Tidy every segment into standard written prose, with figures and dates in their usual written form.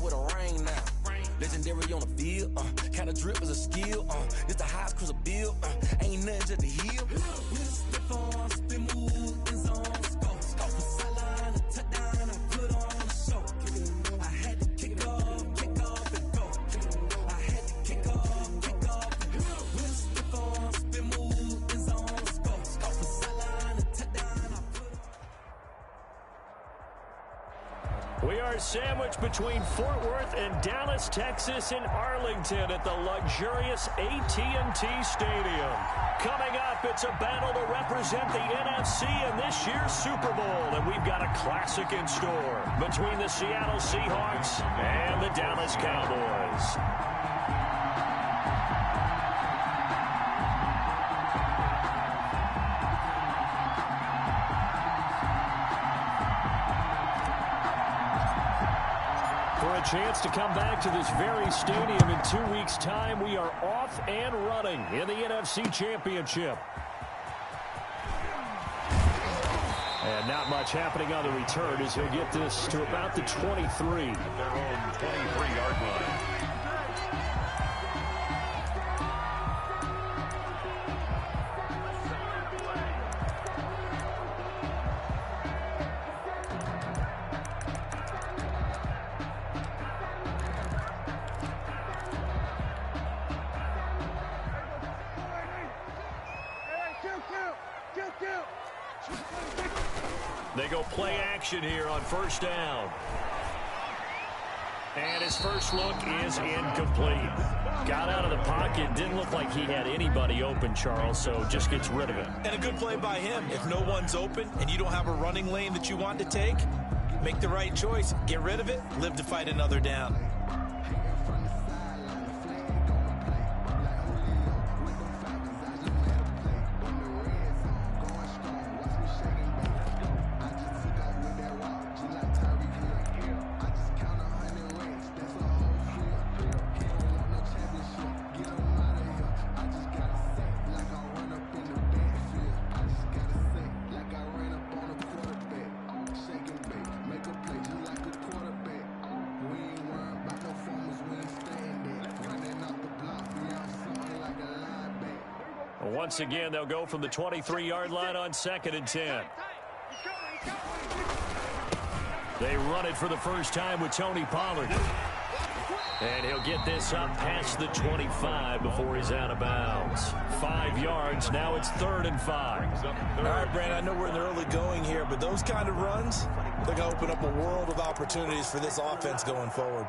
with a ring now. Legendary on the field, kinda drip is a skill, this the highest cruise a bill, ain't nothing just to heal. Step on, spin move, in zone, scope for sideline, a touchdown, I put on a show. I had to kick off and go. I had to kick off and go. Step on, spin move, in zone, scope for sideline, a touchdown, I put on. We are sandwiched between Fort Worth and Dallas, Texas in Arlington at the luxurious AT&T Stadium. Coming up, it's a battle to represent the NFC in this year's Super Bowl, and we've got a classic in store between the Seattle Seahawks and the Dallas Cowboys. A chance to come back to this very stadium in 2 weeks' time. We are off and running in the NFC Championship. And not much happening on the return as he'll get this to about the 23. At their own 23-yard line. They go play action here on first down. And his first look is incomplete. Got out of the pocket. Didn't look like he had anybody open, Charles, so just gets rid of it. And a good play by him. If no one's open and you don't have a running lane that you want to take, make the right choice. Get rid of it. Live to fight another down. Once again, they'll go from the 23-yard line on 2nd and 10. They run it for the first time with Tony Pollard. And he'll get this up past the 25 before he's out of bounds. 5 yards. Now it's 3rd and 5. All right, Brandon, I know we're in the early going here, but those kind of runs, they're going to open up a world of opportunities for this offense going forward.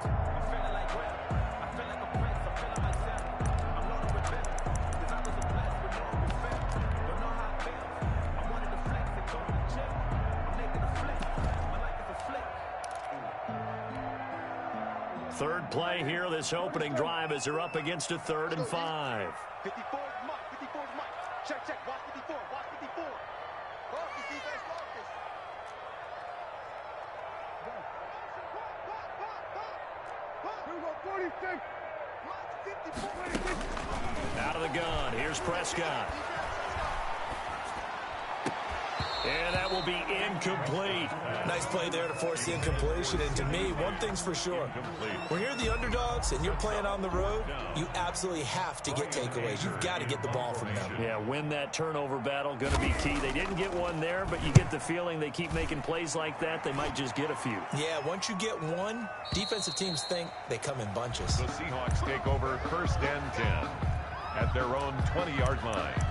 Third play here, this opening drive as they're up against a 3rd and 5. 54 is Mike. 54 is Mike. Check, check. Watch 54. Watch 54. Lock this defense. Lock this. Out of the gun. Here's Prescott. And that will be incomplete. Nice play there to force the incompletion. And to me, one thing's for sure. When you're the underdogs and you're playing on the road, you absolutely have to get takeaways. You've got to get the ball from them. Yeah, win that turnover battle. Going to be key. They didn't get one there, but you get the feeling they keep making plays like that. They might just get a few. Yeah, once you get one, defensive teams think they come in bunches. The Seahawks take over 1st and 10 at their own 20-yard line.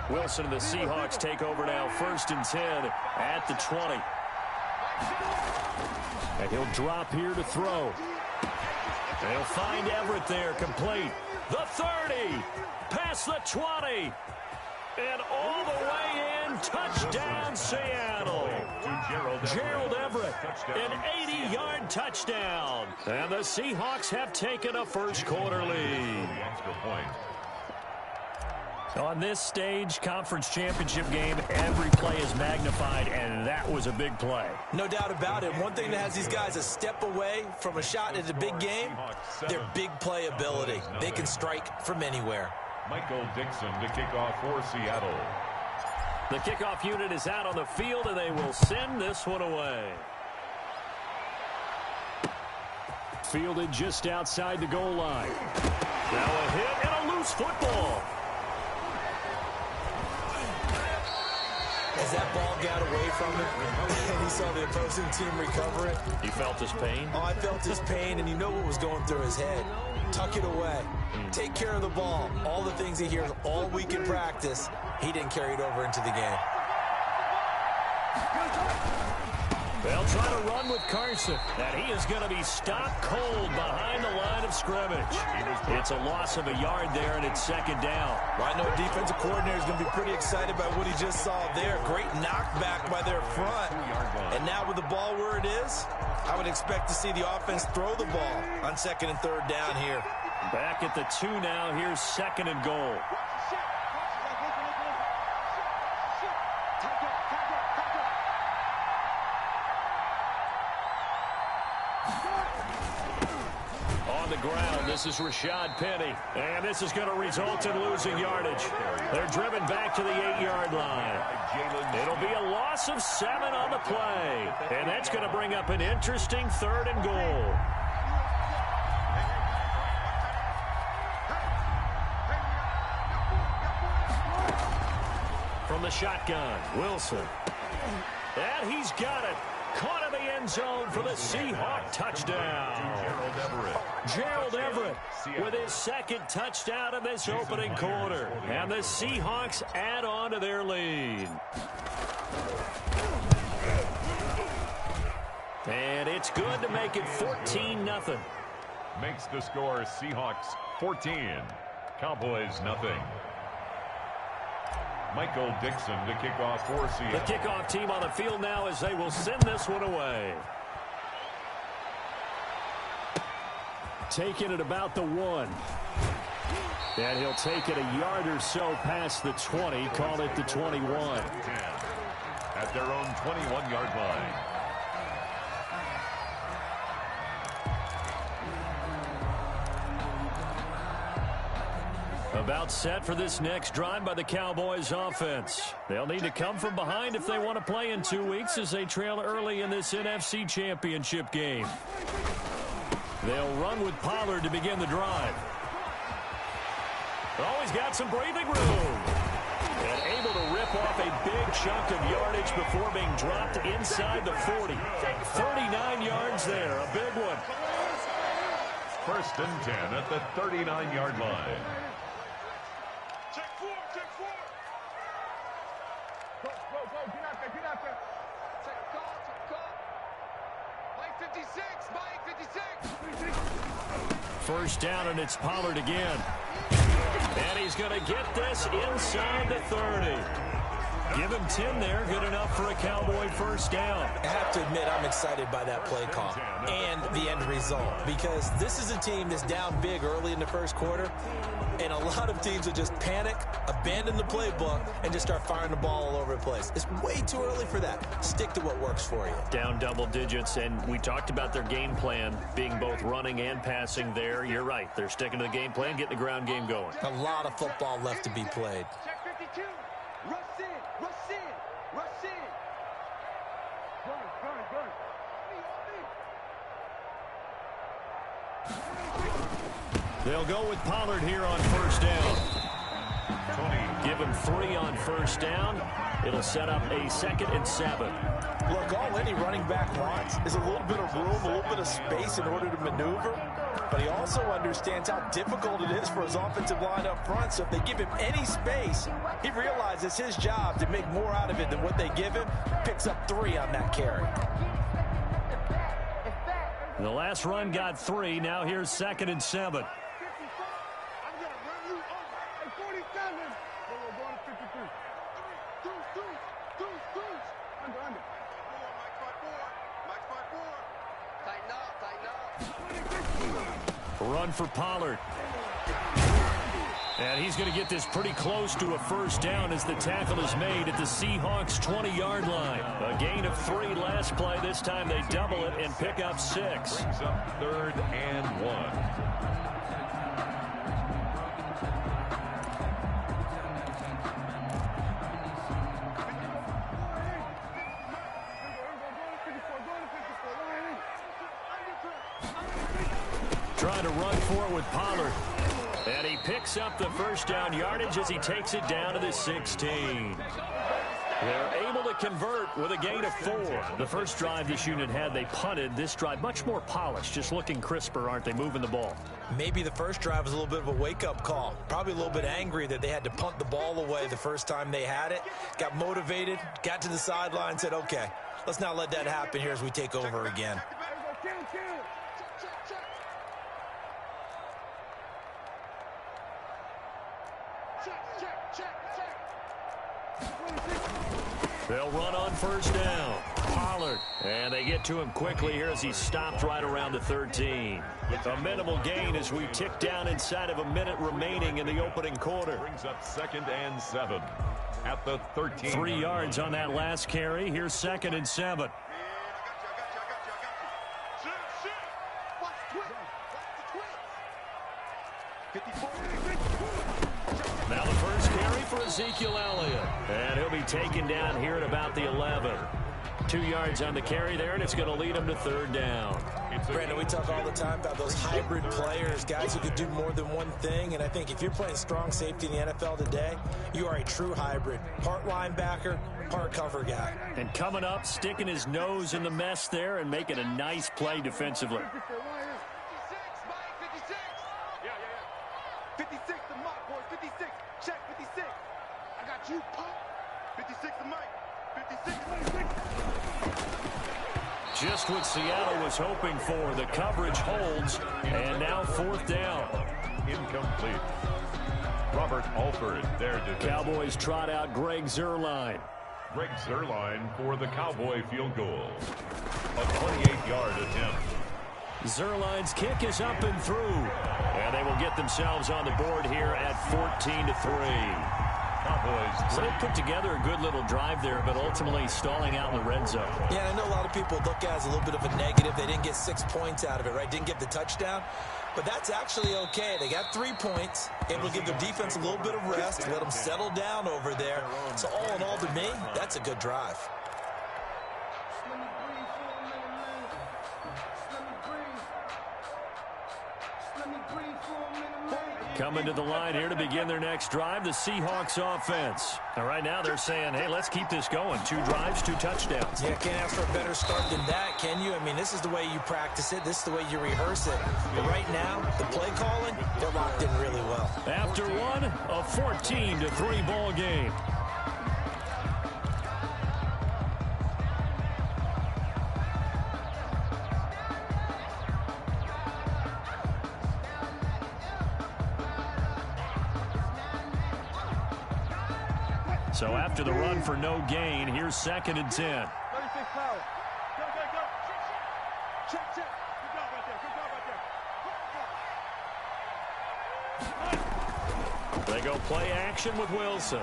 Wilson and the Seahawks take over now, 1st and 10 at the 20. And he'll drop here to throw. They'll find Everett there, complete. The 30, past the 20, and all the way in, touchdown Seattle. Gerald Everett, an 80-yard touchdown. And the Seahawks have taken a first quarter lead. On this stage, conference championship game, every play is magnified, and that was a big play. No doubt about it. One thing that has these guys a step away from a shot at a big game, their big play ability. They can strike from anywhere. Michael Dixon to kick off for Seattle. The kickoff unit is out on the field, and they will send this one away. Fielded just outside the goal line. Now a hit and a loose football. As that ball got away from him, and he saw the opposing team recover it. You felt his pain? Oh, I felt his pain, and you know what was going through his head. Tuck it away. Take care of the ball. All the things he hears all week in practice, he didn't carry it over into the game. They'll try to run with Carson, and he is going to be stopped cold behind the line of scrimmage. It's a loss of a yard there, and it's second down. Well, I know a defensive coordinator is going to be pretty excited by what he just saw there. Great knockback by their front. And now with the ball where it is, I would expect to see the offense throw the ball on second and third down here. Back at the 2 now. Here's second and goal. On the ground, this is Rashad Penny. And this is going to result in losing yardage. They're driven back to the 8-yard line. It'll be a loss of 7 on the play. And that's going to bring up an interesting third and goal. From the shotgun, Wilson. And he's got it. Caught in the end zone for the Seahawk touchdown. Gerald Everett with his second touchdown in this opening quarter. And the Seahawks add on to their lead. And it's good to make it 14-0. Makes the score Seahawks 14, Cowboys nothing. Michael Dixon to kick off for Seattle. The kickoff team on the field now as they will send this one away. Taking it about the 1. And he'll take it a yard or so past the 20. Call it the 21. 10 at their own 21-yard line. About set for this next drive by the Cowboys offense. They'll need to come from behind if they want to play in 2 weeks as they trail early in this NFC Championship game. They'll run with Pollard to begin the drive. Oh, he's got some breathing room. And able to rip off a big chunk of yardage before being dropped inside the 40. 39 yards there, a big one. First and 10 at the 39-yard line. First down, and it's Pollard again. And he's going to get this inside the 30. Give him 10 there. Good enough for a Cowboy first down. I have to admit, I'm excited by that play call and the end result, because this is a team that's down big early in the first quarter, and a lot of teams will just panic, abandon the playbook, and just start firing the ball all over the place. It's way too early for that. Stick to what works for you. Down double digits, and we talked about their game plan being both running and passing there. You're right. They're sticking to the game plan, getting the ground game going. A lot of football left to be played. Check 52. Rush in. Rush in. Rush in. They'll go with Pollard here on first down. Give him 3 on first down. It'll set up a 2nd and 7. Look, all any running back wants is a little bit of room, a little bit of space in order to maneuver. But he also understands how difficult it is for his offensive line up front. So if they give him any space, he realizes it's his job to make more out of it than what they give him. Picks up 3 on that carry. The last run got 3. Now here's 2nd and 7. Run for Pollard. And he's going to get this pretty close to a first down as the tackle is made at the Seahawks' 20-yard line. A gain of 3 last play. This time they double it and pick up 6. Brings up 3rd and 1. Trying to run for it with Pollard. And he picks up the first down yardage as he takes it down to the 16. They're able to convert with a gain of 4. The first drive this unit had, they punted. This drive, much more polished, just looking crisper, aren't they, moving the ball? Maybe the first drive was a little bit of a wake-up call. Probably a little bit angry that they had to punt the ball away the first time they had it. Got motivated, got to the sideline, said, okay, let's not let that happen here as we take over again. They'll run on first down. Pollard. And they get to him quickly here as he's stopped right around the 13. A minimal gain as we tick down inside of a minute remaining in the opening quarter. Brings up 2nd and 7 at the 13. 3 yards on that last carry. Here's 2nd and 7. Now the first carry for Ezekiel Elliott. And he'll be taken down here at about the 11. 2 yards on the carry there, and it's going to lead him to 3rd down. Brandon, we talk all the time about those hybrid players, guys who could do more than one thing. And I think if you're playing strong safety in the NFL today, you are a true hybrid. Part linebacker, part cover guy. And coming up, sticking his nose in the mess there and making a nice play defensively. 56 the mark, boys. 56. Check 56. I got you, pump. 56 the mic. 56. Just what Seattle was hoping for. The coverage holds, and now 4th down. Incomplete. Robert Alford, their defense. Cowboys trot out Greg Zuerlein. Greg Zuerlein for the Cowboy field goal. A 28-yard attempt. Zuerlein's kick is up and through. And they will get themselves on the board here at 14-3. Cowboys. So they put together a good little drive there, but ultimately stalling out in the red zone. Yeah, I know a lot of people look at it as a little bit of a negative. They didn't get 6 points out of it, right? Didn't get the touchdown. But that's actually okay. They got 3 points. Able to give their defense a little bit of rest, let them settle down over there. So all in all, to me, that's a good drive. Coming to the line here to begin their next drive, the Seahawks offense. Now, right now they're saying, hey, let's keep this going. 2 drives, 2 touchdowns. Yeah, can't ask for a better start than that, can you? I mean, this is the way you practice it. This is the way you rehearse it. But right now, the play calling, they're locked in really well. After one, a 14-3 ball game. So after the run for no gain, here's 2nd and 10. 36 power. Go, go, go. Check, check. Good job right there. Good job right there. They go play action with Wilson.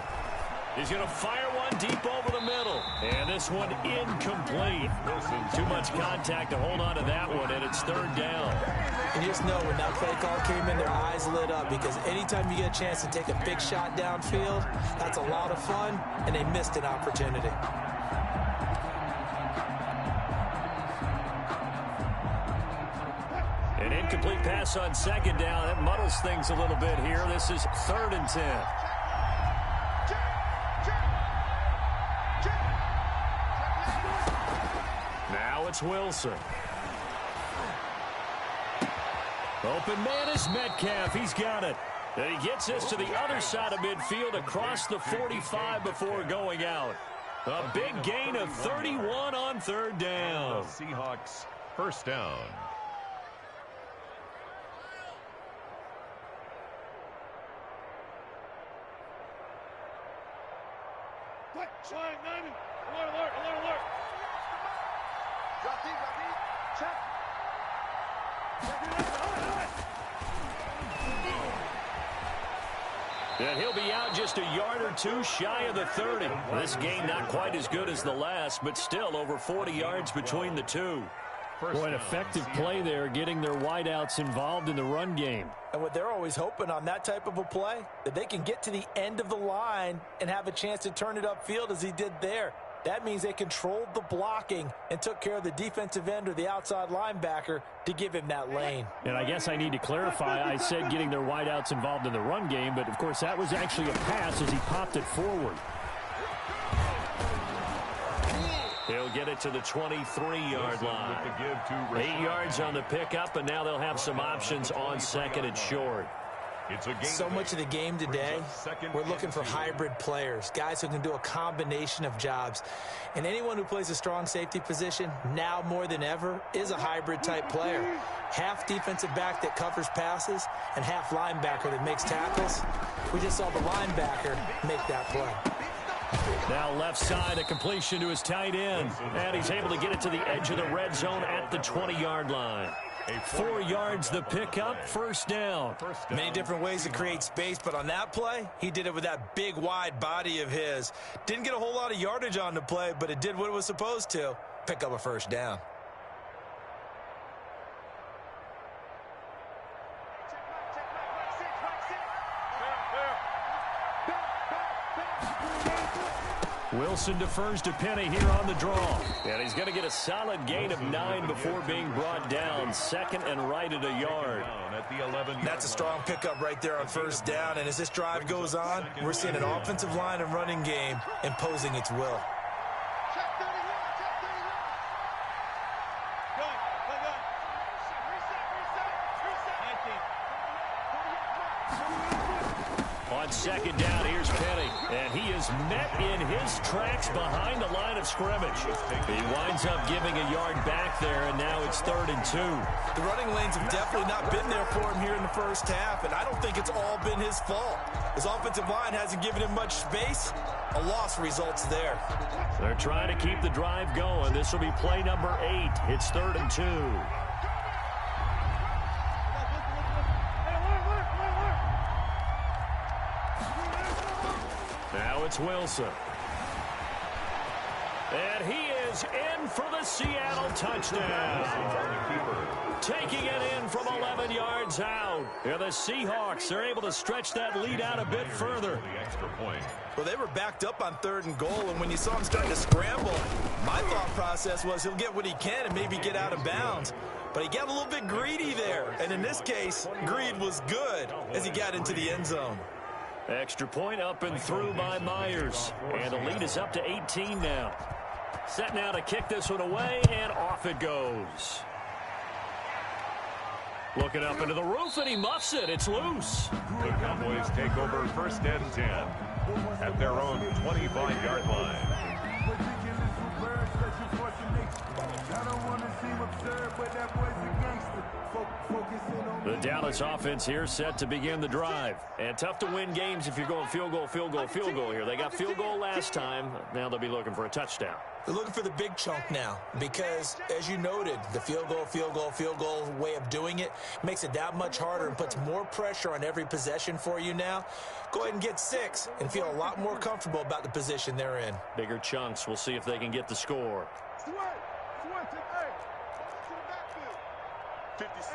He's going to fire one deep over the middle. And this one incomplete. Too much contact to hold on to that one, and it's 3rd down. And you just know when that play call came in, their eyes lit up, because anytime you get a chance to take a big shot downfield, that's a lot of fun, and they missed an opportunity. An incomplete pass on 2nd down. That muddles things a little bit here. This is 3rd and 10. Now it's Wilson. Open man is Metcalf. He's got it. And he gets this to the other side of midfield across the 45 before going out. A big gain of 31 on 3rd down. The Seahawks first down. Flying 90. Alert, alert, alert, alert. Drop deep, check. And he'll be out just a yard or two shy of the 30. This game not quite as good as the last, but still over 40 yards between the two. Boy, an effective play there, getting their wideouts involved in the run game. And what they're always hoping on that type of a play, that they can get to the end of the line and have a chance to turn it upfield as he did there. That means they controlled the blocking and took care of the defensive end or the outside linebacker to give him that lane. And I guess I need to clarify, I said getting their wideouts involved in the run game, but of course that was actually a pass as he popped it forward. He'll get it to the 23-yard line. 8 yards on the pickup, and now they'll have some options on second and short. So much of the game today, we're looking for hybrid players, guys who can do a combination of jobs. And anyone who plays a strong safety position, now more than ever, is a hybrid-type player. Half defensive back that covers passes and half linebacker that makes tackles. We just saw the linebacker make that play. Now left side, a completion to his tight end. And he's able to get it to the edge of the red zone at the 20-yard line. 4 yards the pickup, first down. Many different ways to create space, but on that play, he did it with that big, wide body of his. Didn't get a whole lot of yardage on the play, but it did what it was supposed to. Pick up a first down. Wilson defers to Penny here on the draw. And he's going to get a solid gain of 9 before being brought down. Second and right at a yard. That's a strong pickup right there on first down. And as this drive goes on, we're seeing an offensive line and running game imposing its will. On second down, here's Penny. And he is met in his tracks behind the line of scrimmage. He winds up giving a yard back there, and now it's 3rd and 2. The running lanes have definitely not been there for him here in the first half, and I don't think it's all been his fault. His offensive line hasn't given him much space. A loss results there. They're trying to keep the drive going. This will be play number 8. It's 3rd and 2. Now it's Wilson. And he is in for the Seattle touchdown. Taking it in from 11 yards out. And the Seahawks are able to stretch that lead out a bit further. Well, they were backed up on 3rd and goal, and when you saw him starting to scramble, my thought process was he'll get what he can and maybe get out of bounds. But he got a little bit greedy there. And in this case, greed was good as he got into the end zone. Extra point up and through by Myers. And the lead is up to 18 now. Set now to kick this one away, and off it goes. Looking up into the roof, and he muffs it. It's loose. The Cowboys take over 1st and 10 at their own 25-yard line. The Dallas offense here set to begin the drive. And tough to win games if you're going field goal, field goal, field goal here. They got field goal last time. Now they'll be looking for a touchdown. They're looking for the big chunk now because, as you noted, the field goal way of doing it makes it that much harder and puts more pressure on every possession for you now. Go ahead and get 6 and feel a lot more comfortable about the position they're in. Bigger chunks. We'll see if they can get the score. 56.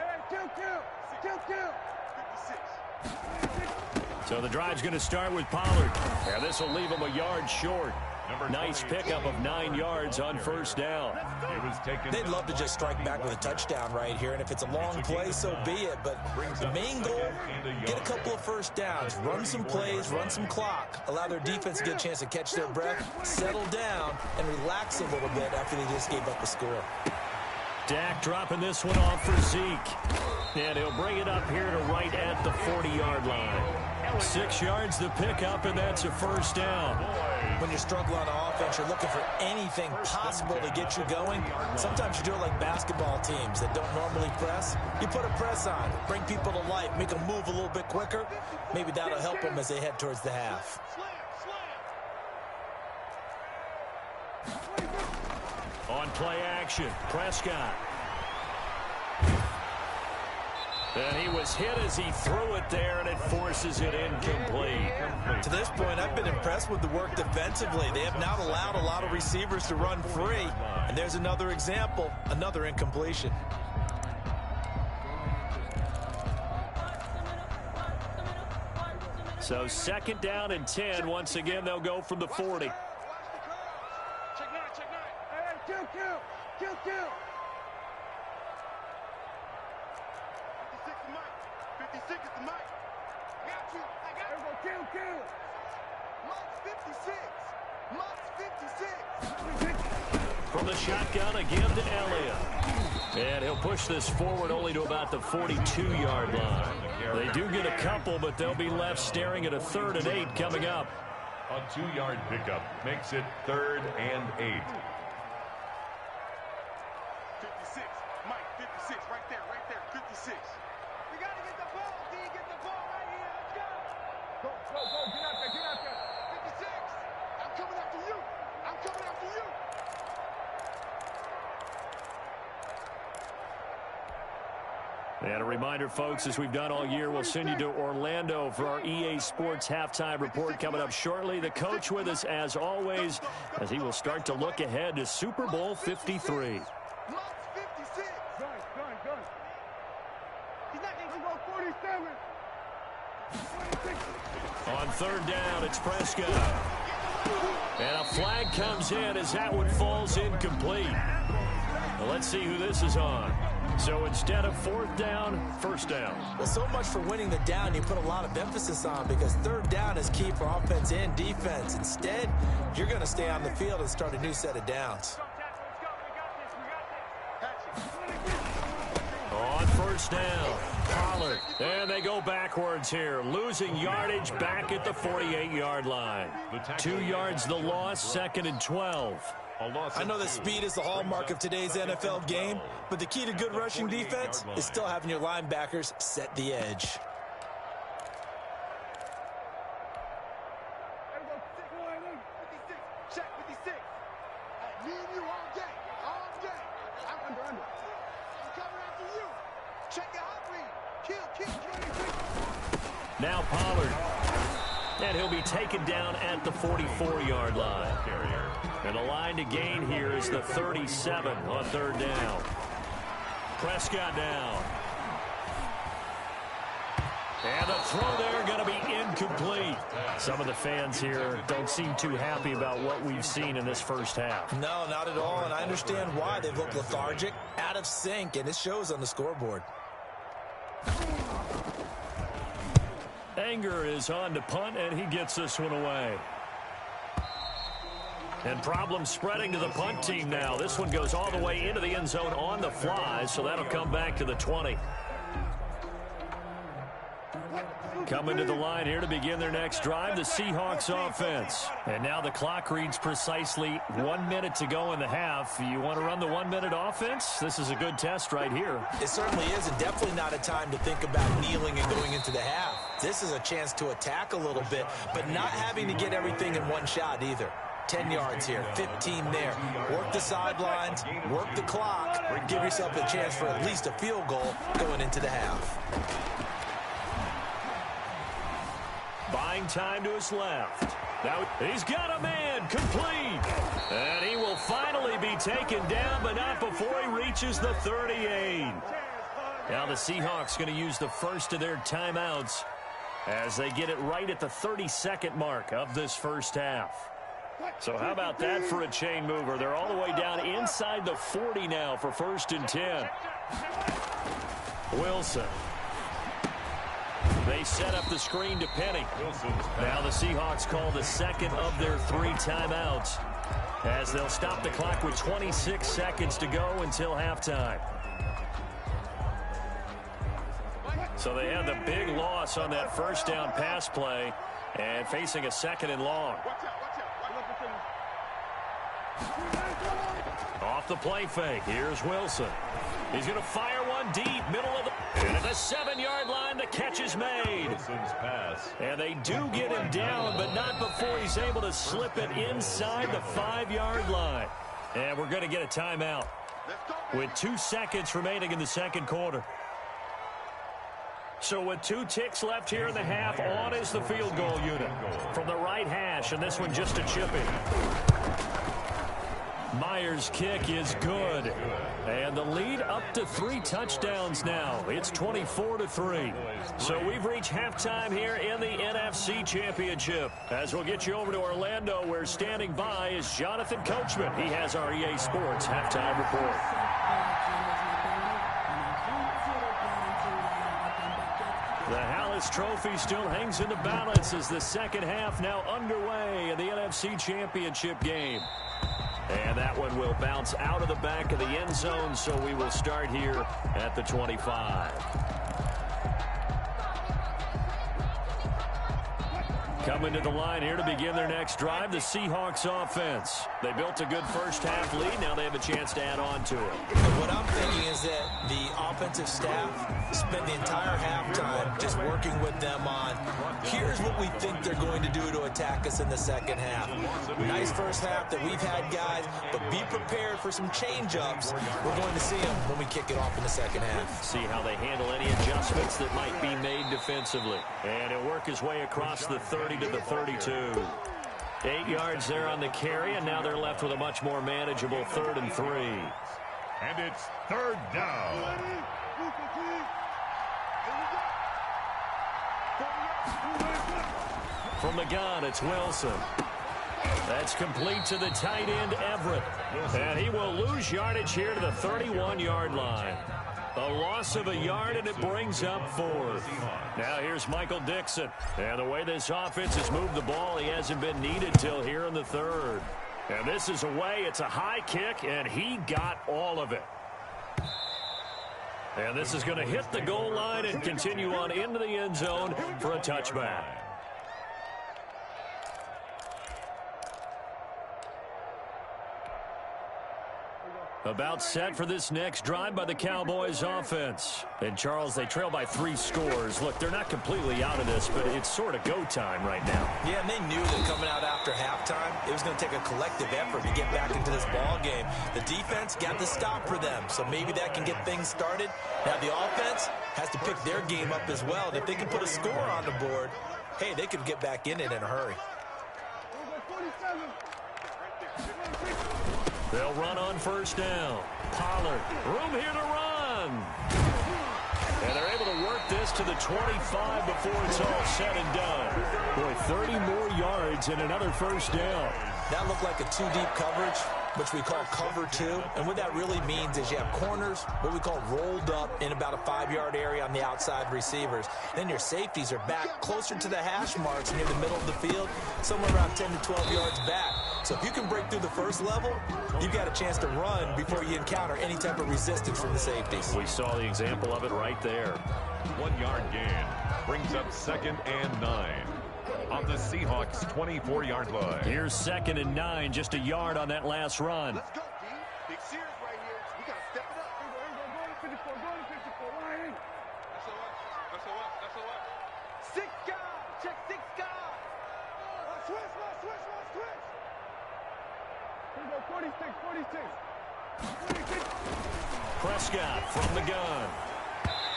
So the drive's going to start with Pollard. Yeah, this will leave him a yard short. Nice pickup of 9 yards on first down. They'd love to just strike back with a touchdown right here, and if it's a long play, so be it. But the main goal, get a couple of first downs, run some plays, run some clock, allow their defense to get a chance to catch their breath, settle down, and relax a little bit after they just gave up a score. Dak dropping this one off for Zeke. And he'll bring it up here to right at the 40-yard line. 6 yards the pickup, and that's a first down. When you're struggling on offense, you're looking for anything possible to get you going. Sometimes you do it like basketball teams that don't normally press. You put a press on, bring people to life, make them move a little bit quicker. Maybe that'll help them as they head towards the half. On play action, Prescott. And he was hit as he threw it there, and it forces it incomplete. To this point, I've been impressed with the work defensively. They have not allowed a lot of receivers to run free. And there's another example, another incompletion. So 2nd down and 10. Once again, they'll go from the 40. Check nine, check nine. Hey, kill. 56 is Mike. 56 is the Mike. Got you. I got you. Kill. Mike's 56. From the shotgun, a give to Elliott. And he'll push this forward only to about the 42-yard line. They do get a couple, but they'll be left staring at a 3rd and 8 coming up. A 2-yard pickup makes it 3rd and 8. 56. Mike, 56. Right there. 56. We got to get the ball, D. Get the ball right here. Let's go. Go. Get out there. 56. I'm coming after you. And a reminder, folks, as we've done all year, we'll send you to Orlando for our EA Sports halftime report coming up shortly. The coach with us, as always, as he will start to look ahead to Super Bowl 53. Mike's 56. Gun. He's not going to go 47. On 3rd down, it's Prescott. And a flag comes in as that one falls incomplete. Well, let's see who this is on. So instead of 4th down, 1st down. Well, so much for winning the down you put a lot of emphasis on, because 3rd down is key for offense and defense. Instead, you're going to stay on the field and start a new set of downs. On 1st down, Pollard. And they go backwards here, losing yardage back at the 48-yard line. 2 yards the loss, 2nd and 12. I know that speed is the hallmark of today's NFL game, but the key to good rushing defense is still having your linebackers set the edge. Check 56. Me and you all day. I'm under. I'm coming after you. Check your hot read. Kill. Now Pollard. And he'll be taken down at the 44-yard line. And the line to gain here is the 37 on 3rd down. Prescott down. And the throw there going to be incomplete. Some of the fans here don't seem too happy about what we've seen in this first half. No, not at all, and I understand why. They've looked lethargic, out of sync, and it shows on the scoreboard. Anger is on to punt, and he gets this one away. And problems spreading to the punt team now. This one goes all the way into the end zone on the fly, so that'll come back to the 20. Coming to the line here to begin their next drive, the Seahawks offense. And now the clock reads precisely 1 minute to go in the half. You want to run the 1 minute offense? This is a good test right here. It certainly is, and definitely not a time to think about kneeling and going into the half. This is a chance to attack a little bit, but not having to get everything in one shot either. 10 yards here, 15 there. Work the sidelines, work the clock, give yourself a chance for at least a field goal going into the half. Buying time to his left. Now he's got a man, complete. And he will finally be taken down, but not before he reaches the 38. Now the Seahawks going to use the first of their timeouts as they get it right at the 32nd mark of this first half. So how about that for a chain mover? They're all the way down inside the 40 now for 1st and 10. Wilson. They set up the screen to Penny. Now the Seahawks call the second of their 3 timeouts as they'll stop the clock with 26 seconds to go until halftime. So they had the big loss on that 1st down pass play and facing a 2nd and long. Off the play fake, here's Wilson. He's going to fire one deep, middle of the... And at the 7-yard line, the catch is made. And they do get him down, but not before he's able to slip it inside the 5-yard line. And we're going to get a timeout with 2 seconds remaining in the 2nd quarter. So with 2 ticks left here in the half, on is the field goal unit. From the right hash, and this one just a chipping. Myers' kick is good. And the lead up to 3 touchdowns now. It's 24-3. So we've reached halftime here in the NFC Championship. As we'll get you over to Orlando, where standing by is Jonathan Coachman. He has our EA Sports halftime report. The Hallis Trophy still hangs in the balance as the second half now underway in the NFC Championship game. And that one will bounce out of the back of the end zone, so we will start here at the 25. Coming to the line here to begin their next drive, the Seahawks offense. They built a good first half lead. Now they have a chance to add on to it. What I'm thinking is that the offensive staff spent the entire halftime just working with them on, here's what we think they're going to do to attack us in the second half. Nice first half that we've had, guys, but be prepared for some change-ups. We're going to see them when we kick it off in the second half. See how they handle any adjustments that might be made defensively. And he'll work his way across the 30 to the 32. 8 yards there on the carry, and now they're left with a much more manageable 3rd and 3. And it's 3rd down. From the gun, it's Wilson. That's complete to the tight end, Everett. And he will lose yardage here to the 31-yard line. A loss of a yard, and it brings up 4th. Now here's Michael Dixon. And the way this offense has moved the ball, he hasn't been needed till here in the 3rd. And this is away. It's a high kick, and he got all of it. And this is going to hit the goal line and continue on into the end zone for a touchback. About set for this next drive by the Cowboys offense. And, Charles, they trail by 3 scores. Look, they're not completely out of this, but it's sort of go time right now. Yeah, and they knew that coming out after halftime, it was going to take a collective effort to get back into this ball game. The defense got the stop for them, so maybe that can get things started. Now the offense has to pick their game up as well. And if they can put a score on the board, hey, they could get back in it in a hurry. They'll run on first down. Pollard, room here to run. And they're able to work this to the 25 before it's all said and done. Boy, 30 more yards and another first down. That looked like a 2-deep coverage, which we call cover 2. And what that really means is you have corners, what we call rolled up in about a 5-yard area on the outside receivers. Then your safeties are back closer to the hash marks near the middle of the field, somewhere around 10 to 12 yards back. So if you can break through the first level, you've got a chance to run before you encounter any type of resistance from the safeties. We saw the example of it right there. 1-yard gain brings up 2nd and 9 on the Seahawks' 24-yard line. Here's 2nd and 9, just a yard on that last run. Let's go, D. Big series right here. We got to step it up. Go to 54. Go to 54. Line. That's a what? 6 guys. Check 6 guys. Switch. Here we go. 46. Prescott from the gun.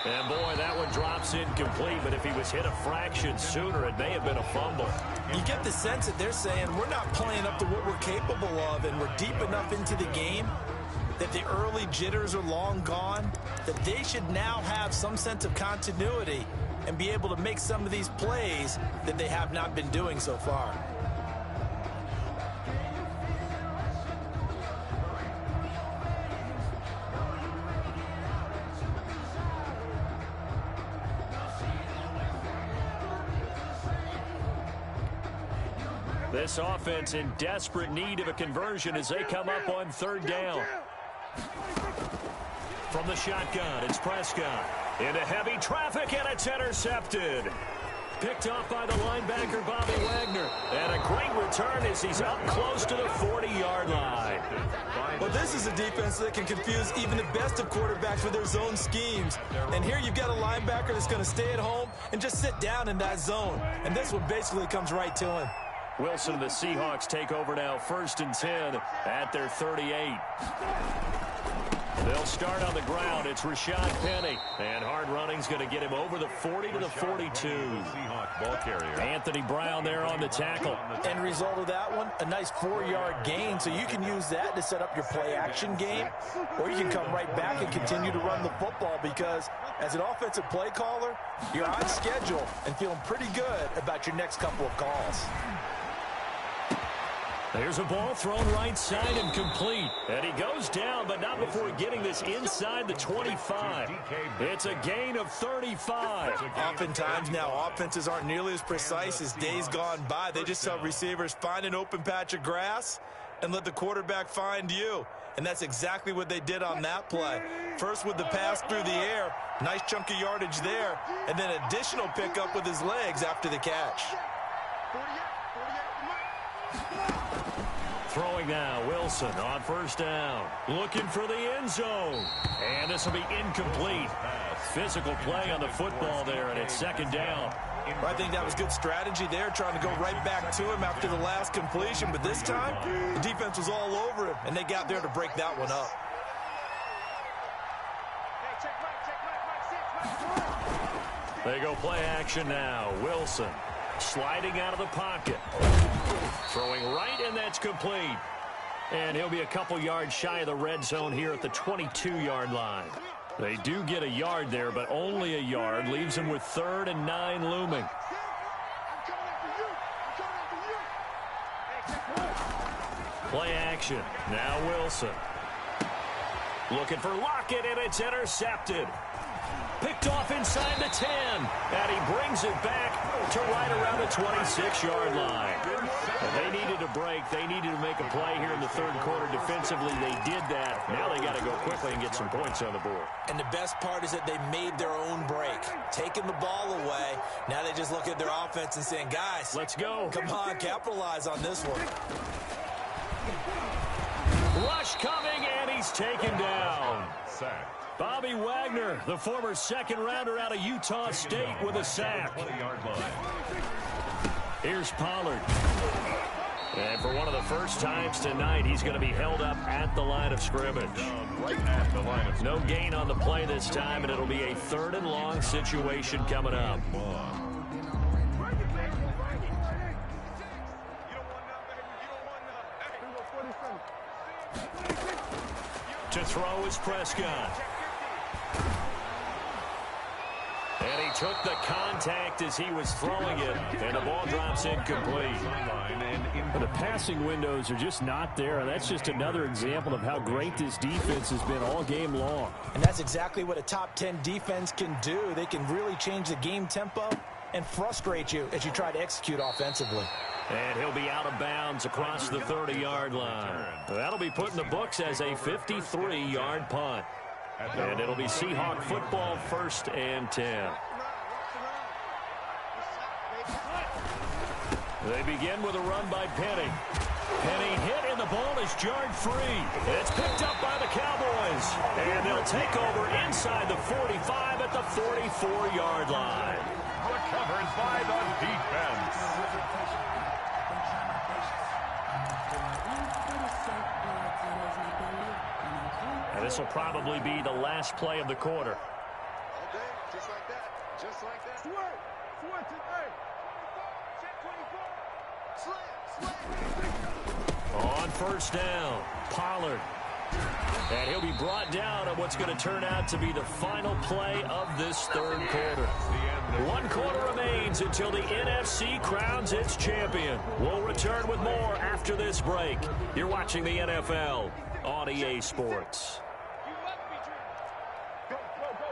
And, boy, that one drops incomplete, but if he was hit a fraction sooner, it may have been a fumble. You get the sense that they're saying we're not playing up to what we're capable of, and we're deep enough into the game that the early jitters are long gone, that they should now have some sense of continuity and be able to make some of these plays that they have not been doing so far. This offense in desperate need of a conversion as they come up on 3rd down. From the shotgun, it's Prescott. Into heavy traffic, and it's intercepted. Picked off by the linebacker, Bobby Wagner. And a great return as he's up close to the 40-yard line. Well, this is a defense that can confuse even the best of quarterbacks with their zone schemes. And here you've got a linebacker that's going to stay at home and just sit down in that zone. And this one basically comes right to him. Wilson and the Seahawks take over now, 1st and 10 at their 38. They'll start on the ground. It's Rashad Penny. And hard running's going to get him over the 40 to the 42. Seahawk ball carrier. Anthony Brown there on the tackle. End result of that one, a nice 4-yard gain. So you can use that to set up your play-action game, or you can come right back and continue to run the football because as an offensive play caller, you're on schedule and feeling pretty good about your next couple of calls. There's a ball thrown right side and complete. And he goes down, but not before getting this inside the 25. It's a gain of 35. Oftentimes now, offenses aren't nearly as precise as days gone by. They just tell receivers, find an open patch of grass and let the quarterback find you. And that's exactly what they did on that play. First with the pass through the air, nice chunk of yardage there, and then additional pickup with his legs after the catch. Throwing now, Wilson on first down. Looking for the end zone. And this will be incomplete. Physical play on the football there, and it's second down. I think that was good strategy there, trying to go right back to him after the last completion. But this time, the defense was all over him, and they got there to break that one up. They go play action now. Wilson sliding out of the pocket. Throwing right, and that's complete. And he'll be a couple yards shy of the red zone here at the 22-yard line. They do get a yard there, but only a yard. Leaves him with 3rd and 9 looming. Play action. Now Wilson. Looking for Lockett, and it's intercepted. Picked off inside the 10. And he brings it back to right around the 26-yard line. And they needed a break. They needed to make a play here in the third quarter defensively. They did that. Now they got to go quickly and get some points on the board. And the best part is that they made their own break. Taking the ball away. Now they just look at their offense and saying, guys, let's go. Come on, capitalize on this one. Rush coming, and he's taken down. Sack. Bobby Wagner, the former second-rounder out of Utah State, with a sack. 20-yard line. Here's Pollard. And for one of the first times tonight, he's going to be held up at the line of scrimmage. Right at the line of no gain on the play this time, and it'll be a 3rd and long situation coming up. To throw is Prescott. And he took the contact as he was throwing it, and the ball drops incomplete. But the passing windows are just not there, and that's just another example of how great this defense has been all game long. And that's exactly what a top 10 defense can do. They can really change the game tempo and frustrate you as you try to execute offensively. And he'll be out of bounds across the 30-yard line. That'll be put in the books as a 53-yard punt. And it'll be Seahawk football, 1st and 10. They begin with a run by Penny. Penny hit, and the ball is jarred free. It's picked up by the Cowboys. And they'll take over inside the 45 at the 44-yard line. Recovered by the defense. And this will probably be the last play of the quarter. All day, just like that. Just like that. Switch it, hey. Check 24. On first down, Pollard. And he'll be brought down on what's going to turn out to be the final play of this third quarter. 1 quarter remains until the NFC crowns its champion. We'll return with more after this break. You're watching the NFL on EA Sports. Go,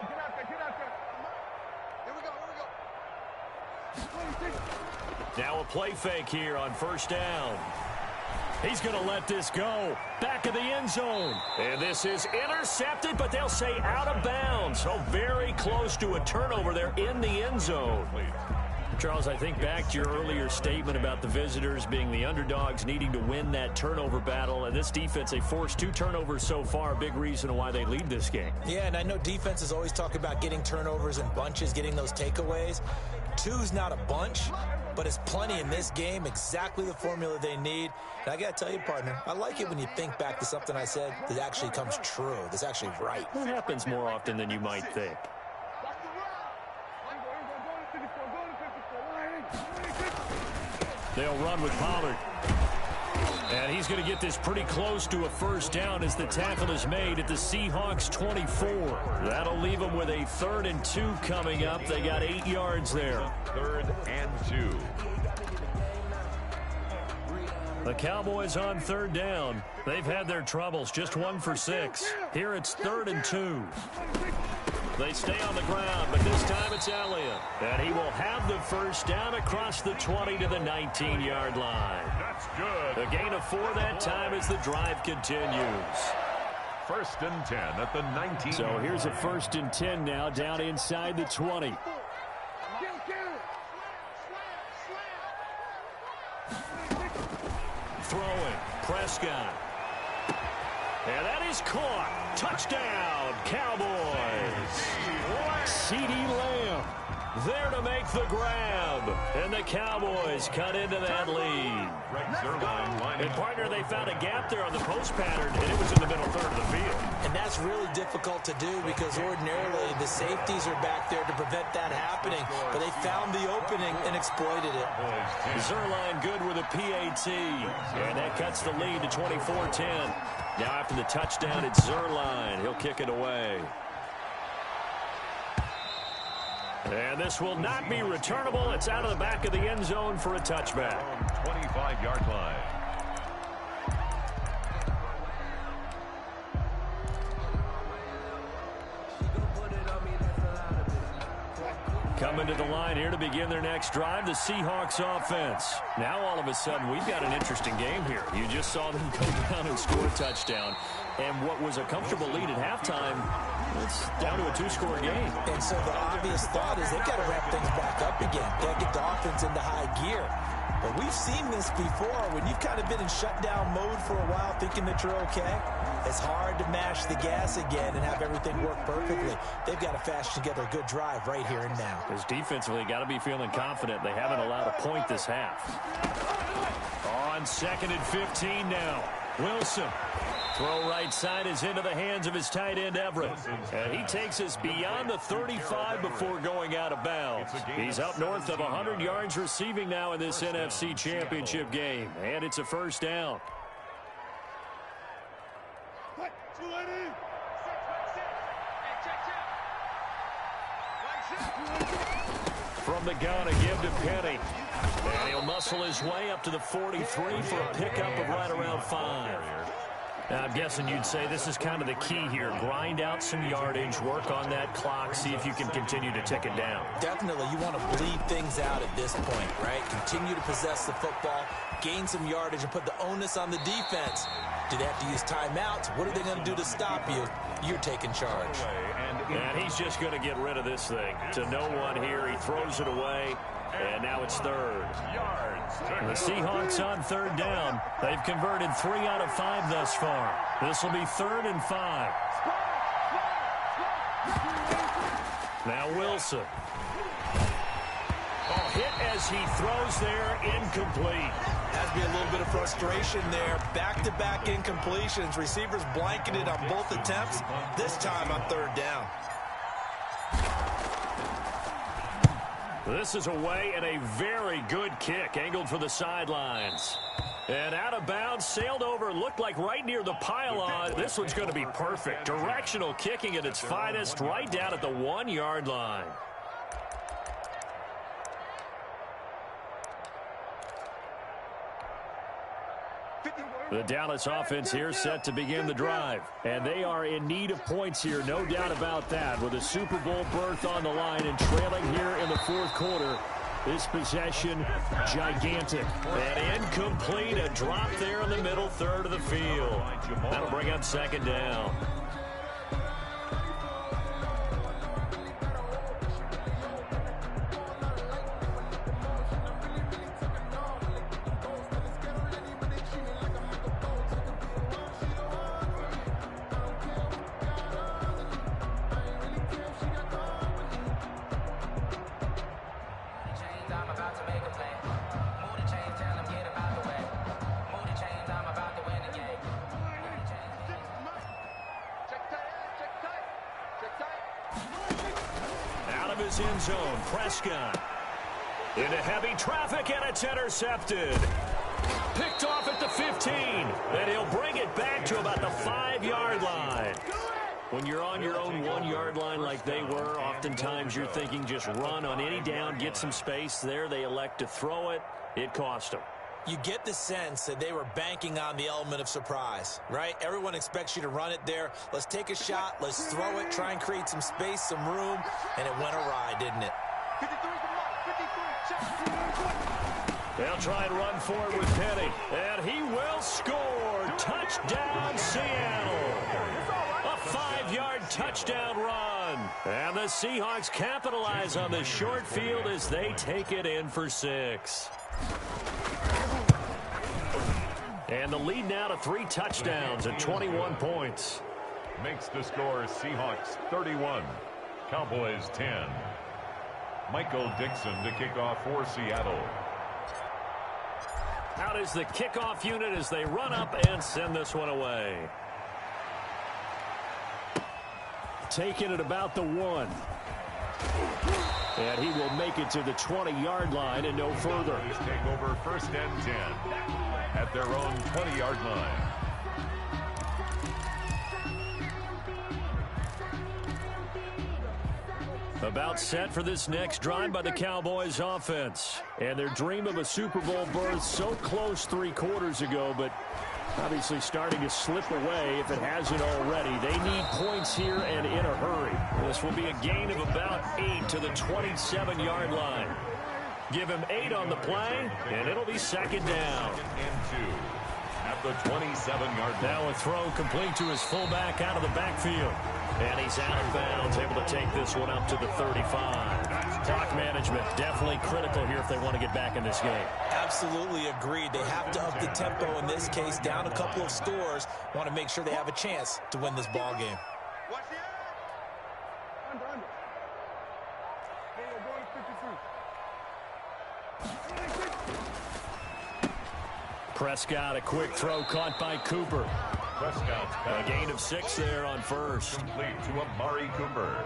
get out there. Here we go. Now a play fake here on first down. He's going to let this go. Back of the end zone. And this is intercepted, but they'll say out of bounds. So very close to a turnover there in the end zone. Charles, I think back to your earlier statement about the visitors being the underdogs needing to win that turnover battle. And this defense, they forced 2 turnovers so far, a big reason why they lead this game. Yeah, and I know defenses always talk about getting turnovers in bunches, getting those takeaways. 2's not a bunch, but it's plenty in this game, exactly the formula they need. And I got to tell you, partner, I like it when you think back to something I said that actually comes true, that's actually right. That happens more often than you might think. They'll run with Pollard. And he's going to get this pretty close to a first down as the tackle is made at the Seahawks 24. That'll leave them with a 3rd and 2 coming up. They got 8 yards there. 3rd and 2. The Cowboys on 3rd down. They've had their troubles, just 1 for 6. Here it's 3rd and 2. They stay on the ground, but this time it's Elliott. And he will have the first down across the 20 to the 19-yard line. That's good. A gain of 4 that time as the drive continues. 1st and 10 at the 19. So here's a 1st and 10 now down inside the 20. Throwing, Prescott. And that is caught. Touchdown, Cowboys. CeeDee Lamb there to make the grab. And the Cowboys cut into that lead. And, partner, they found a gap there on the post pattern, and it was in the middle third of the field. And that's really difficult to do because ordinarily the safeties are back there to prevent that happening. But they found the opening and exploited it. Zuerlein good with a PAT. And that cuts the lead to 24-10. Now after the touchdown, it's Zuerlein. He'll kick it away. And this will not be returnable. It's out of the back of the end zone for a touchback. 25-yard line. Coming to the line here to begin their next drive, the Seahawks offense. Now all of a sudden we've got an interesting game here. You just saw them go down and score a touchdown. And what was a comfortable lead at halftime, it's down to a 2-score game. And so the obvious thought is they've got to ramp things back up again. They'll get the offense into high gear. But we've seen this before. When you've kind of been in shutdown mode for a while thinking that you're okay, it's hard to mash the gas again and have everything work perfectly. They've got to fashion together a good drive right here and now. Because defensively, got to be feeling confident. They haven't allowed a point this half. On 2nd and 15 now. Wilson. Throw right side is into the hands of his tight end, Everett. And he takes us beyond the 35 before going out of bounds. He's up north of 100 yards receiving now in this NFC Championship game. And it's a first down. From the gun, a give to Penny. And he'll muscle his way up to the 43 for a pickup of right around 5. Now, I'm guessing you'd say this is kind of the key here. Grind out some yardage, work on that clock, see if you can continue to tick it down. Definitely, you want to bleed things out at this point, right? Continue to possess the football, gain some yardage, and put the onus on the defense. Do they have to use timeouts? What are they going to do to stop you? You're taking charge. And he's just going to get rid of this thing. To no one here, he throws it away. And now it's 3rd. The Seahawks on 3rd down. They've converted 3 out of 5 thus far. This will be 3rd and 5. Now Wilson. Oh, hit as he throws there, incomplete. Has to be a little bit of frustration there. Back-to-back incompletions. Receivers blanketed on both attempts. This time on 3rd down. This is away and a very good kick angled for the sidelines. And out of bounds, sailed over, looked like right near the pylon. This one's going to be perfect. Directional kicking at its finest right down at the 1-yard line. The Dallas offense here set to begin the drive. And they are in need of points here, no doubt about that. With a Super Bowl berth on the line and trailing here in the 4th quarter. This possession, gigantic. And incomplete, a drop there in the middle third of the field. That'll bring up 2nd down. his end zone. Prescott into heavy traffic, and it's intercepted. Picked off at the 15, and he'll bring it back to about the 5-yard line. When you're on your own 1-yard line like they were, oftentimes you're thinking just run on any down, get some space. There they elect to throw it. It cost them. You get the sense that they were banking on the element of surprise, right? Everyone expects you to run it there. Let's take a shot. Let's throw it, try and create some space, some room, and it went awry, didn't it? 53 to mark, 53. They'll try and run forward with Penny, and he will score. Touchdown, Seattle. A 5-yard touchdown run. And the Seahawks capitalize on the short field as they take it in for 6. And the lead now to 3 touchdowns at 21 points. Makes the score Seahawks 31, Cowboys 10. Michael Dixon to kick off for Seattle. Out is the kickoff unit as they run up and send this one away. Taking it about the 1. And he will make it to the 20-yard line and no further. Take over 1st and 10 at their own 20-yard line. About set for this next drive by the Cowboys offense. And their dream of a Super Bowl berth so close 3 quarters ago, but obviously starting to slip away if it hasn't already. They need points here and in a hurry. This will be a gain of about 8 to the 27-yard line. Give him 8 on the play, and it'll be 2nd down. 2nd and 2 at the 27-yard line. Now a throw complete to his fullback out of the backfield. And he's out of bounds, able to take this one up to the 35. Clock management definitely critical here if they want to get back in this game. Absolutely agreed. They have to up the tempo in this case, down a couple of scores. Want to make sure they have a chance to win this ball game. Watch the under. Under. Go to 53. Prescott, a quick throw caught by Cooper. Prescott's pass. A gain of 6 there on first. Complete to Amari Cooper.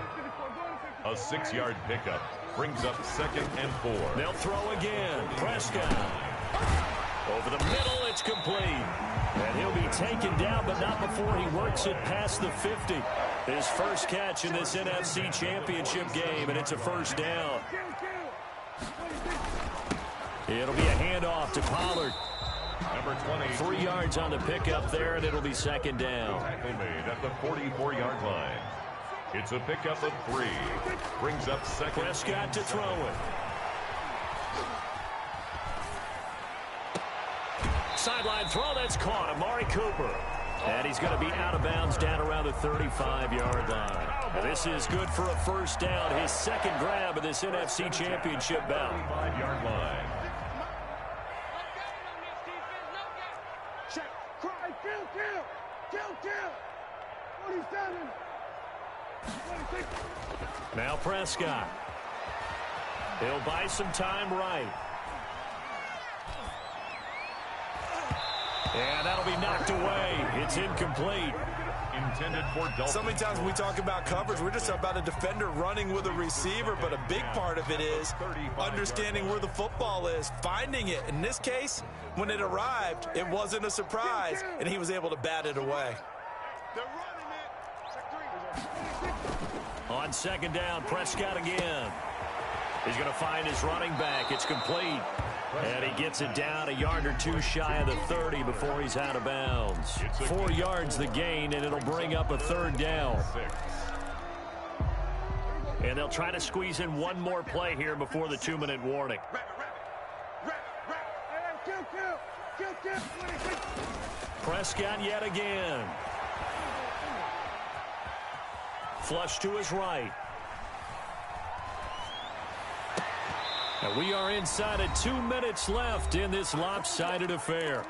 A 6-yard pickup brings up 2nd and 4. They'll throw again. Prescott. Over the middle, it's complete. And he'll be taken down, but not before he works it past the 50. His first catch in this NFC Championship game, and it's a 1st down. It'll be a handoff to Pollard. Number 20. 3 yards on the pickup there, and it'll be 2nd down. Tackle made at the 44-yard line. It's a pickup of 3. Brings up 2nd. Prescott to throw it. Sideline throw, that's caught. Amari Cooper. And he's going to be out of bounds down around the 35-yard line. And this is good for a 1st down. His 2nd grab of this NFC Championship bout. 35-yard line. Kill. 47. Now Prescott. He'll buy some time right. And that'll be knocked away. It's incomplete. Intended for Dolphins. So many times when we talk about coverage, we're just about a defender running with a receiver, but a big part of it is understanding where the football is, finding it. In this case, when it arrived, it wasn't a surprise, and he was able to bat it away. They're running it. On 2nd down, Prescott again. He's going to find his running back. It's complete. And he gets it down a yard or 2 shy of the 30 before he's out of bounds. 4 yards the gain, and it'll bring up a 3rd down. 6. And they'll try to squeeze in one more play here before the 2-minute warning. Kill. Prescott yet again. Flush to his right. And we are inside of 2 minutes left in this lopsided affair.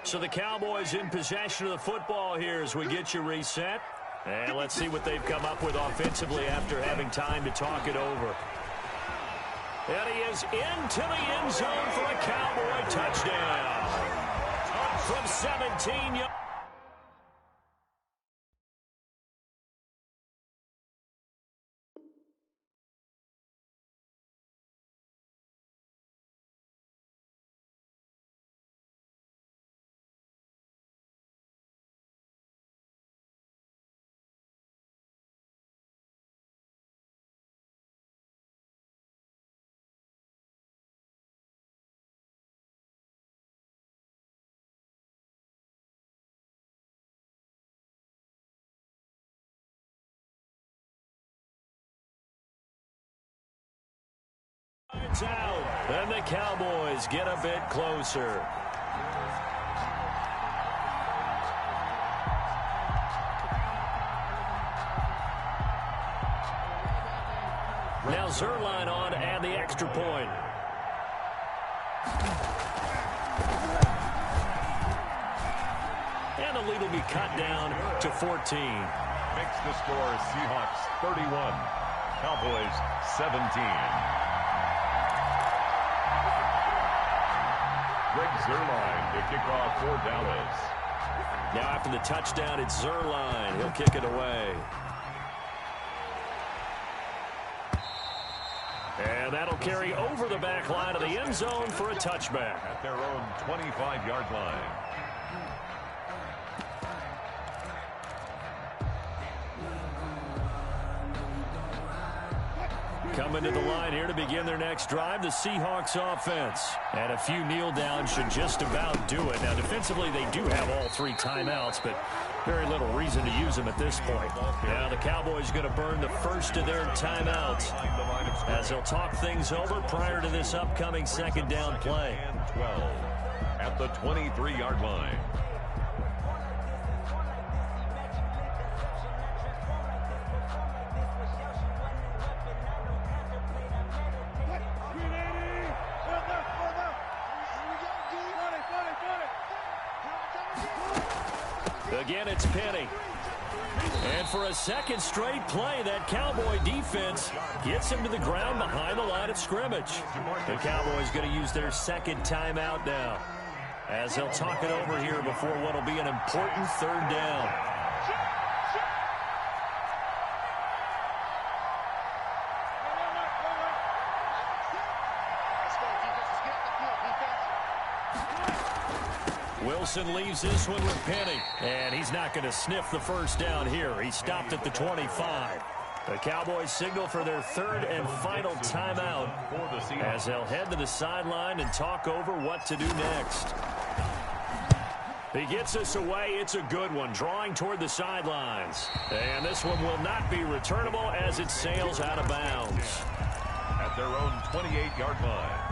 So the Cowboys in possession of the football here as we get you reset. And let's see what they've come up with offensively after having time to talk it over. And he is into the end zone for a Cowboy touchdown. From 17 yards. one's out. And the Cowboys get a bit closer. Now Zerline on to add the extra point. And the lead will be cut down to 14. Makes the score Seahawks 31, Cowboys 17. Greg Zerline to kick off for Dallas. Now after the touchdown, it's Zerline. He'll kick it away. And that'll carry over the back line of the end zone for a touchback. At their own 25-yard line. Coming to the line here to begin their next drive, the Seahawks offense. And a few kneel downs should just about do it. Now, defensively, they do have all 3 timeouts, but very little reason to use them at this point. Now, the Cowboys going to burn the first of their timeouts as they'll talk things over prior to this upcoming second down play. 12 at the 23-yard line. Again, it's Penny. And for a second straight play, that Cowboy defense gets him to the ground behind the line of scrimmage. The Cowboys going to use their second timeout now as they'll talk it over here before what will be an important third down. Wilson leaves this one with Penny, and he's not going to sniff the first down here. He stopped at the 25. The Cowboys signal for their third and final timeout as they'll head to the sideline and talk over what to do next. He gets us away. It's a good one, drawing toward the sidelines. And this one will not be returnable as it sails out of bounds. At their own 28-yard line.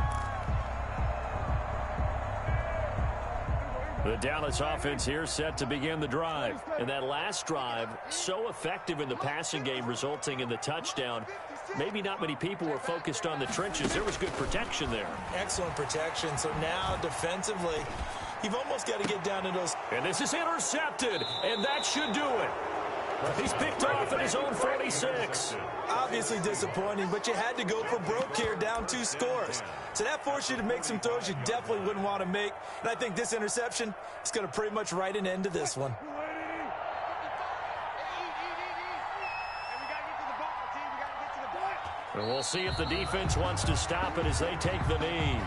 The Dallas offense here set to begin the drive. And that last drive, so effective in the passing game, resulting in the touchdown. Maybe not many people were focused on the trenches. There was good protection there. Excellent protection. So now defensively, you've almost got to get down to those. And this is intercepted, and that should do it. He's picked off at his own 46. Obviously disappointing, but you had to go for broke here, down 2 scores. So that forced you to make some throws you definitely wouldn't want to make. And I think this interception is going to pretty much write an end to this one. And we'll see if the defense wants to stop it as they take the knee.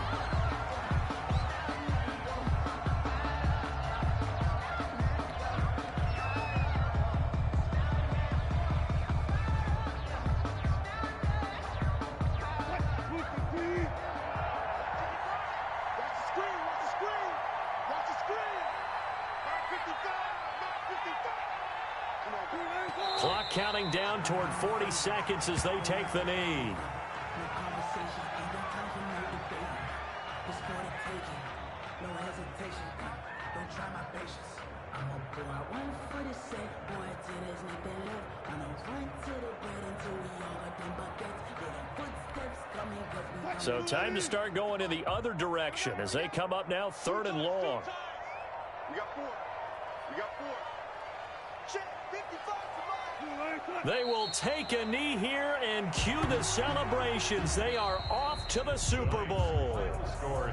Clock counting down toward 40 seconds as they take the knee. So time to start going in the other direction as they come up now 3rd and long. We got 4. We got 4. Check 55. They will take a knee here and cue the celebrations. They are off to the Super Bowl.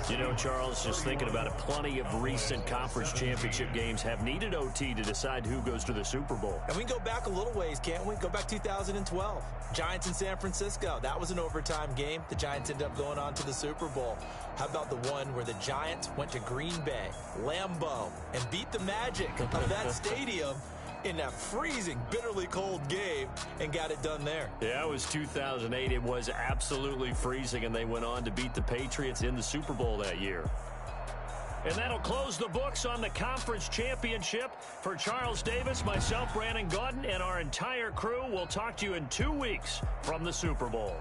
You know, Charles, just thinking about it, plenty of recent conference championship games have needed OT to decide who goes to the Super Bowl. And we can go back a little ways, can't we? Go back 2012. Giants in San Francisco. That was an overtime game. The Giants ended up going on to the Super Bowl. How about the one where the Giants went to Green Bay, Lambeau, and beat the magic of that stadium in that freezing, bitterly cold game and got it done there. Yeah, it was 2008. It was absolutely freezing, and they went on to beat the Patriots in the Super Bowl that year. And that'll close the books on the conference championship. For Charles Davis, myself, Brandon Gaudin, and our entire crew, we'll talk to you in 2 weeks from the Super Bowl.